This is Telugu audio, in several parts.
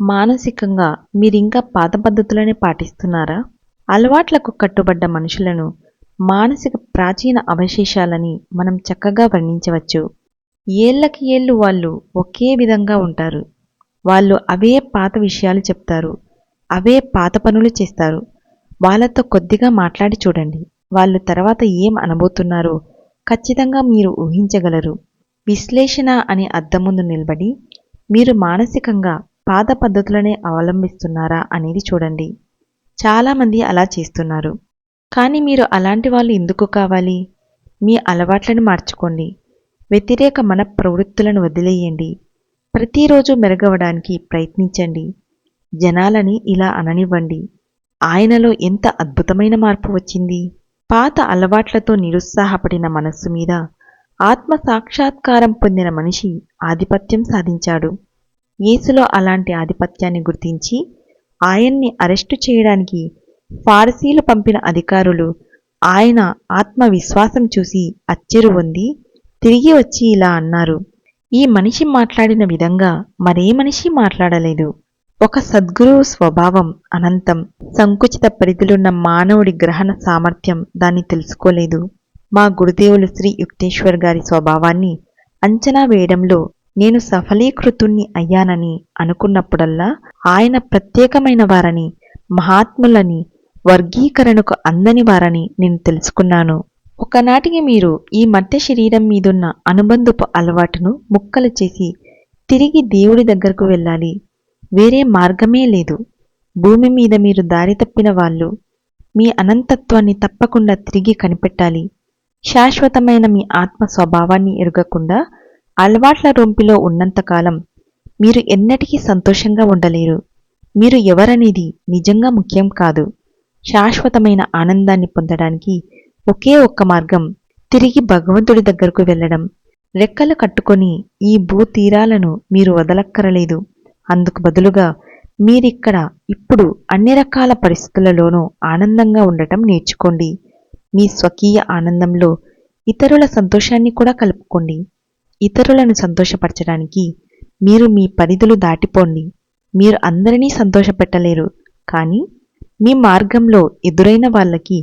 మానసికంగా మీరింకా పాత పద్ధతులనే పాటిస్తున్నారా? అలవాట్లకు కట్టుబడ్డ మనుషులను మానసిక ప్రాచీన అవశేషాలని మనం చక్కగా వర్ణించవచ్చు. ఏళ్లకి ఏళ్లు వాళ్ళు ఒకే విధంగా ఉంటారు. వాళ్ళు అవే పాత విషయాలు చెప్తారు. అవే పాత పనులు చేస్తారు. వాళ్ళతో కొద్దిగా మాట్లాడి చూడండి. వాళ్ళు తర్వాత ఏం అనబోతున్నారో ఖచ్చితంగా మీరు ఊహించగలరు. విశ్లేషణ అనే అద్దం ముందు నిలబడి మీరు మానసికంగా పాత పద్ధతులనే అవలంబిస్తున్నారా అనేది చూడండి. చాలామంది అలా చేస్తున్నారు. కానీ మీరు అలాంటి వాళ్ళు ఎందుకు కావాలి? మీ అలవాట్లను మార్చుకోండి. వ్యతిరేక మన ప్రవృత్తులను వదిలేయండి. ప్రతిరోజు మెరుగవడానికి ప్రయత్నించండి. జనాలని ఇలా అననివ్వండి. ఆయనలో ఎంత అద్భుతమైన మార్పు వచ్చింది. పాత అలవాట్లతో నిరుత్సాహపడిన మనస్సు మీద ఆత్మ సాక్షాత్కారం పొందిన మనిషి ఆధిపత్యం సాధించాడు. యేసులో అలాంటి ఆధిపత్యాన్ని గుర్తించి ఆయన్ని అరెస్టు చేయడానికి ఫారసీలు పంపిన అధికారులు ఆయన ఆత్మవిశ్వాసం చూసి అచ్చెరువొంది తిరిగి వచ్చి ఇలా అన్నారు, ఈ మనిషి మాట్లాడిన విధంగా మరే మనిషి మాట్లాడలేదు. ఒక సద్గురువు స్వభావం అనంతం. సంకుచిత పరిధిలున్న మానవుడి గ్రహణ సామర్థ్యం దాన్ని తెలుసుకోలేదు. మా గురుదేవులు శ్రీ యుక్తేశ్వర్ గారి స్వభావాన్ని అంచనా వేయడంలో నేను సఫలీకృతుణ్ణి అయ్యానని అనుకున్నప్పుడల్లా ఆయన ప్రత్యేకమైన వారని, మహాత్ములని, వర్గీకరణకు అందని వారని నేను తెలుసుకున్నాను. ఒకనాటికి మీరు ఈ మధ్య శరీరం మీదున్న అనుబంధపు అలవాటును ముక్కలు చేసి తిరిగి దేవుడి దగ్గరకు వెళ్ళాలి. వేరే మార్గమే లేదు. భూమి మీద మీరు దారి తప్పిన వాళ్ళు. మీ అనంతత్వాన్ని తప్పకుండా తిరిగి కనిపెట్టాలి. శాశ్వతమైన మీ ఆత్మ స్వభావాన్ని ఎరగకుండా అలవాట్ల రొంపిలో ఉన్నంతకాలం మీరు ఎన్నటికీ సంతోషంగా ఉండలేరు. మీరు ఎవరనేది నిజంగా ముఖ్యం కాదు. శాశ్వతమైన ఆనందాన్ని పొందడానికి ఒకే ఒక్క మార్గం తిరిగి భగవంతుడి దగ్గరకు వెళ్ళడం. రెక్కలు కట్టుకొని ఈ భూతీరాలను మీరు వదలక్కరలేదు. అందుకు బదులుగా మీరిక్కడ ఇప్పుడు అన్ని రకాల పరిస్థితులలోనూ ఆనందంగా ఉండటం నేర్చుకోండి. మీ స్వకీయ ఆనందంలో ఇతరుల సంతోషాన్ని కూడా కలుపుకోండి. ఇతరులను సంతోషపరచడానికి మీరు మీ పరిధులు దాటిపోండి. మీరు అందరినీ సంతోషపెట్టలేరు. కానీ మీ మార్గంలో ఎదురైన వాళ్ళకి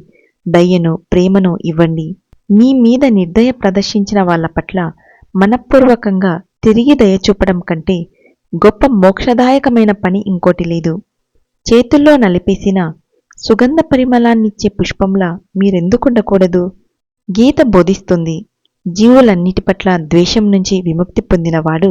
దయను, ప్రేమను ఇవ్వండి. మీ మీద నిర్దయ ప్రదర్శించిన వాళ్ళ పట్ల మనఃపూర్వకంగా తిరిగి దయ చూపడం కంటే గొప్ప మోక్షదాయకమైన పని ఇంకోటి లేదు. చేతుల్లో నలిపేసిన సుగంధ పరిమళాన్నిచ్చే పుష్పంలా మీరెందుకుండకూడదు? గీత బోధిస్తుంది, జీవులన్నిటి పట్ల ద్వేషం నుంచి విముక్తి పొందినవాడు